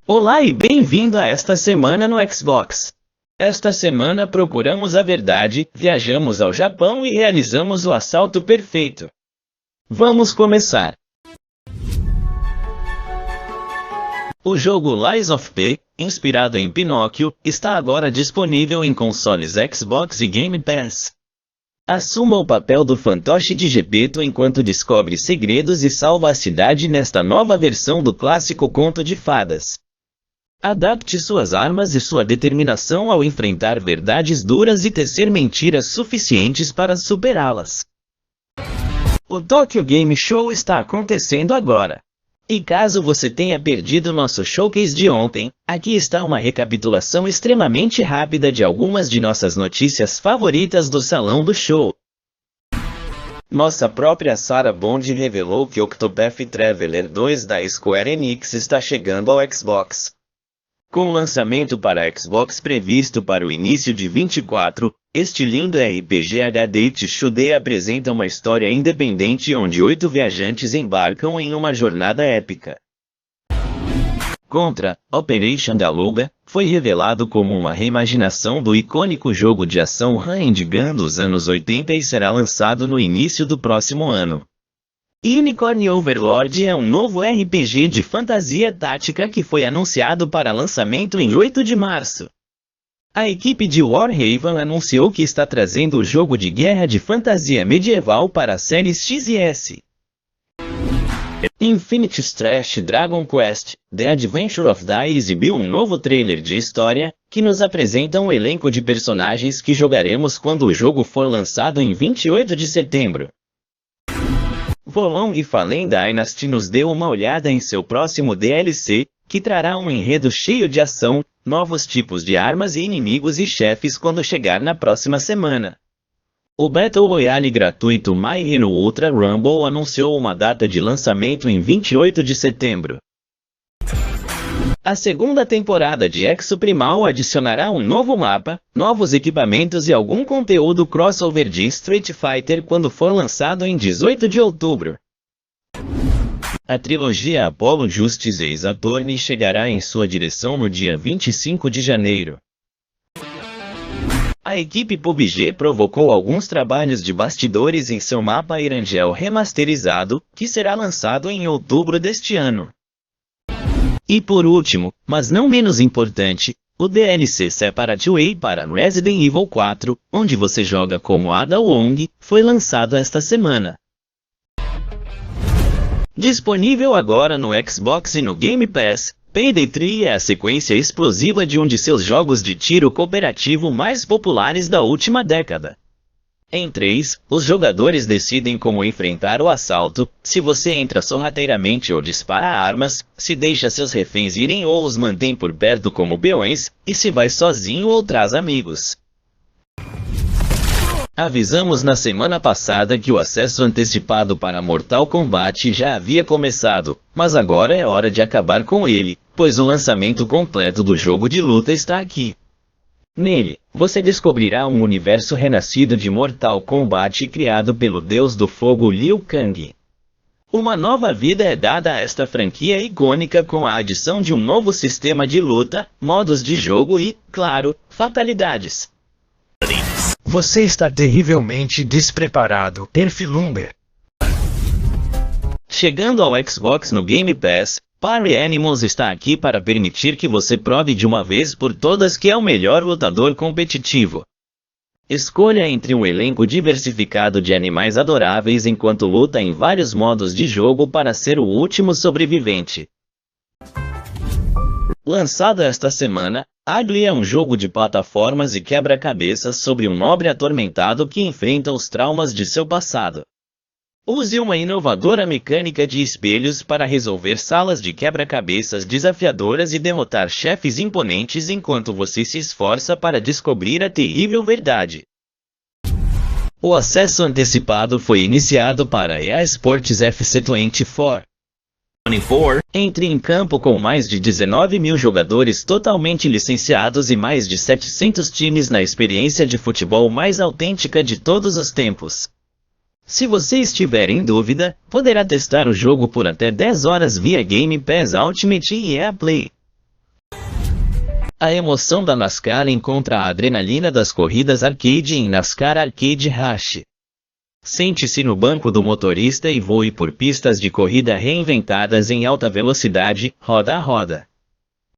Olá e bem-vindo a esta semana no Xbox. Esta semana procuramos a verdade, viajamos ao Japão e realizamos o assalto perfeito. Vamos começar. O jogo Lies of P, inspirado em Pinóquio, está agora disponível em consoles Xbox e Game Pass. Assuma o papel do fantoche de Gepeto enquanto descobre segredos e salva a cidade nesta nova versão do clássico conto de fadas. Adapte suas armas e sua determinação ao enfrentar verdades duras e tecer mentiras suficientes para superá-las. O Tokyo Game Show está acontecendo agora. E caso você tenha perdido nosso showcase de ontem, aqui está uma recapitulação extremamente rápida de algumas de nossas notícias favoritas do salão do show. Nossa própria Sarah Bond revelou que Octopath Traveler 2 da Square Enix está chegando ao Xbox. Com o lançamento para Xbox previsto para o início de 24, este lindo RPG HD Shoot'em apresenta uma história independente onde 8 viajantes embarcam em uma jornada épica. Contra, Operation Galuga, foi revelado como uma reimaginação do icônico jogo de ação Run and Gun dos anos 80 e será lançado no início do próximo ano. Unicorn Overlord é um novo RPG de fantasia tática que foi anunciado para lançamento em 8 de março. A equipe de Warhaven anunciou que está trazendo o jogo de guerra de fantasia medieval para as séries X e S. Infinite Strash Dragon Quest: The Adventure of Dai exibiu um novo trailer de história, que nos apresenta um elenco de personagens que jogaremos quando o jogo for lançado em 28 de setembro. Volong Fallen Dynasty nos deu uma olhada em seu próximo DLC, que trará um enredo cheio de ação, novos tipos de armas e inimigos e chefes quando chegar na próxima semana. O Battle Royale gratuito My Hero Ultra Rumble anunciou uma data de lançamento em 28 de setembro. A segunda temporada de Exo Primal adicionará um novo mapa, novos equipamentos e algum conteúdo crossover de Street Fighter quando for lançado em 18 de outubro. A trilogia Apollo Justice Ace Attorney chegará em sua direção no dia 25 de janeiro. A equipe PUBG provocou alguns trabalhos de bastidores em seu mapa Erangel remasterizado, que será lançado em outubro deste ano. E por último, mas não menos importante, o DLC Separate Way para Resident Evil 4, onde você joga como Ada Wong, foi lançado esta semana. Disponível agora no Xbox e no Game Pass, Payday 3 é a sequência explosiva de um de seus jogos de tiro cooperativo mais populares da última década. Em 3, os jogadores decidem como enfrentar o assalto, se você entra sorrateiramente ou dispara armas, se deixa seus reféns irem ou os mantém por perto como peões, e se vai sozinho ou traz amigos. Avisamos na semana passada que o acesso antecipado para Mortal Kombat já havia começado, mas agora é hora de acabar com ele, pois o lançamento completo do jogo de luta está aqui. Nele, você descobrirá um universo renascido de Mortal Kombat criado pelo deus do fogo Liu Kang. Uma nova vida é dada a esta franquia icônica com a adição de um novo sistema de luta, modos de jogo e, claro, fatalidades. Você está terrivelmente despreparado, Terfilumber. Chegando ao Xbox no Game Pass, Party Animals está aqui para permitir que você prove de uma vez por todas que é o melhor lutador competitivo. Escolha entre um elenco diversificado de animais adoráveis enquanto luta em vários modos de jogo para ser o último sobrevivente. Lançado esta semana, Ugly é um jogo de plataformas e quebra-cabeças sobre um nobre atormentado que enfrenta os traumas de seu passado. Use uma inovadora mecânica de espelhos para resolver salas de quebra-cabeças desafiadoras e derrotar chefes imponentes enquanto você se esforça para descobrir a terrível verdade. O acesso antecipado foi iniciado para EA Sports FC 24. Entre em campo com mais de 19 mil jogadores totalmente licenciados e mais de 700 times na experiência de futebol mais autêntica de todos os tempos. Se você estiver em dúvida, poderá testar o jogo por até 10 horas via Game Pass Ultimate e EA Play. A emoção da NASCAR encontra a adrenalina das corridas arcade em NASCAR Arcade Rush. Sente-se no banco do motorista e voe por pistas de corrida reinventadas em alta velocidade, roda a roda.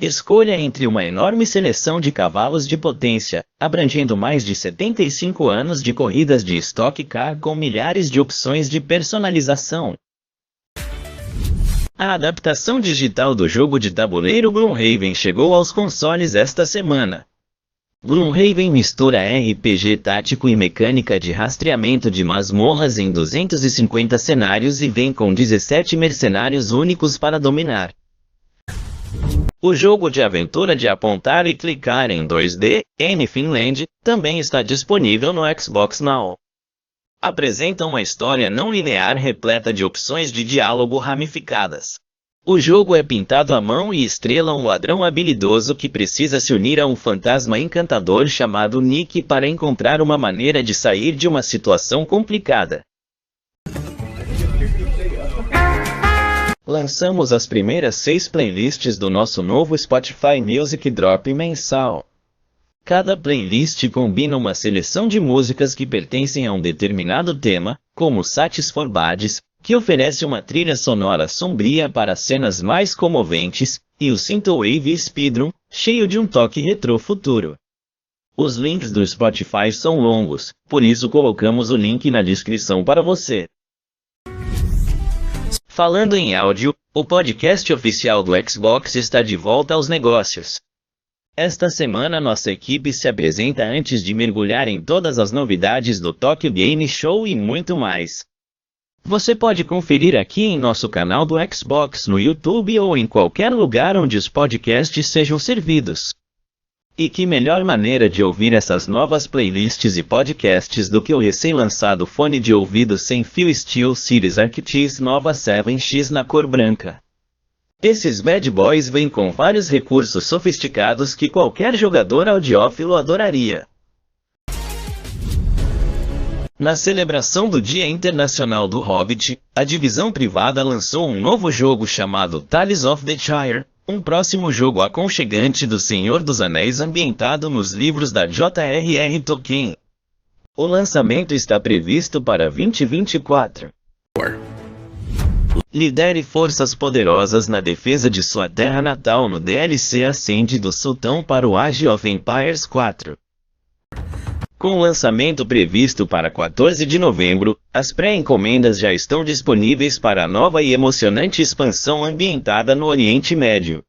Escolha entre uma enorme seleção de cavalos de potência, abrangendo mais de 75 anos de corridas de Stock Car com milhares de opções de personalização. A adaptação digital do jogo de tabuleiro Gloomhaven chegou aos consoles esta semana. Gloomhaven mistura RPG tático e mecânica de rastreamento de masmorras em 250 cenários e vem com 17 mercenários únicos para dominar. O jogo de aventura de apontar e clicar em 2D, Anything Land, também está disponível no Xbox Now. Apresenta uma história não linear repleta de opções de diálogo ramificadas. O jogo é pintado à mão e estrela um ladrão habilidoso que precisa se unir a um fantasma encantador chamado Nick para encontrar uma maneira de sair de uma situação complicada. Lançamos as primeiras 6 playlists do nosso novo Spotify Music Drop mensal. Cada playlist combina uma seleção de músicas que pertencem a um determinado tema, como Satis for Badies, que oferece uma trilha sonora sombria para cenas mais comoventes, e o Synthwave Speedrun, cheio de um toque retrô futuro. Os links do Spotify são longos, por isso colocamos o link na descrição para você. Falando em áudio, o podcast oficial do Xbox está de volta aos negócios. Esta semana nossa equipe se apresenta antes de mergulhar em todas as novidades do Tokyo Game Show e muito mais. Você pode conferir aqui em nosso canal do Xbox no YouTube ou em qualquer lugar onde os podcasts sejam servidos. E que melhor maneira de ouvir essas novas playlists e podcasts do que o recém-lançado fone de ouvido sem fio SteelSeries ArcX Nova 7X na cor branca. Esses bad boys vêm com vários recursos sofisticados que qualquer jogador audiófilo adoraria. Na celebração do Dia Internacional do Hobbit, a divisão privada lançou um novo jogo chamado Tales of the Shire, um próximo jogo aconchegante do Senhor dos Anéis ambientado nos livros da J.R.R. Tolkien. O lançamento está previsto para 2024. Lidere forças poderosas na defesa de sua terra natal no DLC Ascend do Sultão para o Age of Empires 4. Com o lançamento previsto para 14 de novembro, as pré-encomendas já estão disponíveis para a nova e emocionante expansão ambientada no Oriente Médio.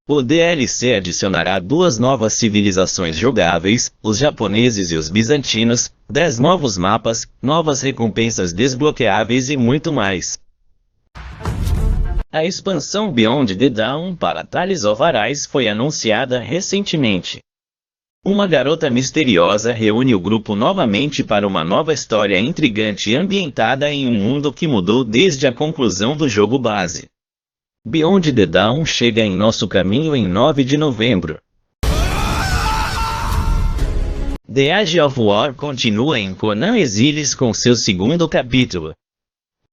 O DLC adicionará 2 novas civilizações jogáveis, os japoneses e os bizantinos, 10 novos mapas, novas recompensas desbloqueáveis e muito mais. A expansão Beyond the Dawn para Tales of Arise foi anunciada recentemente. Uma garota misteriosa reúne o grupo novamente para uma nova história intrigante ambientada em um mundo que mudou desde a conclusão do jogo base. Beyond the Dawn chega em nosso caminho em 9 de novembro. The Age of War continua em Conan Exiles com seu segundo capítulo.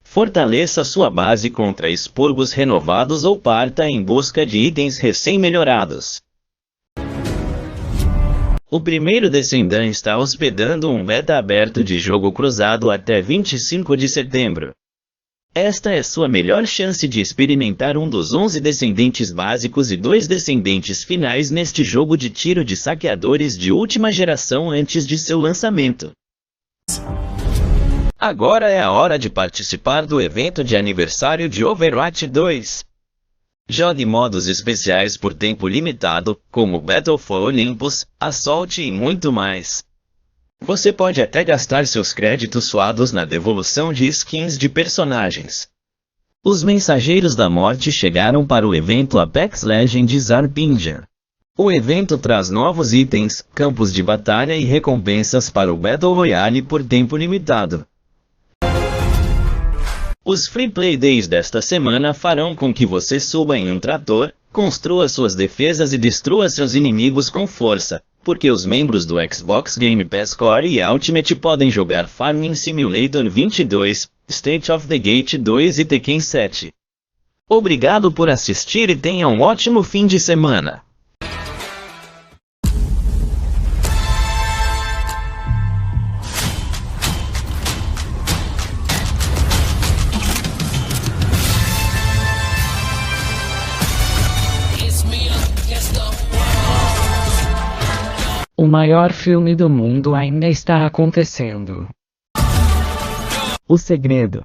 Fortaleça sua base contra expurgos renovados ou parta em busca de itens recém-melhorados. O primeiro Descendant está hospedando um beta aberto de jogo cruzado até 25 de setembro. Esta é sua melhor chance de experimentar um dos 11 descendentes básicos e 2 descendentes finais neste jogo de tiro de saqueadores de última geração antes de seu lançamento. Agora é a hora de participar do evento de aniversário de Overwatch 2. Jogue modos especiais por tempo limitado, como Battle for Olympus, Assault e muito mais. Você pode até gastar seus créditos suados na devolução de skins de personagens. Os Mensageiros da Morte chegaram para o evento Apex Legends Arpinja. O evento traz novos itens, campos de batalha e recompensas para o Battle Royale por tempo limitado. Os Free Play Days desta semana farão com que você suba em um trator, construa suas defesas e destrua seus inimigos com força, porque os membros do Xbox Game Pass Core e Ultimate podem jogar Farming Simulator 22, State of the Gate 2 e Tekken 7. Obrigado por assistir e tenha um ótimo fim de semana. maior filme do mundo ainda está acontecendo. O segredo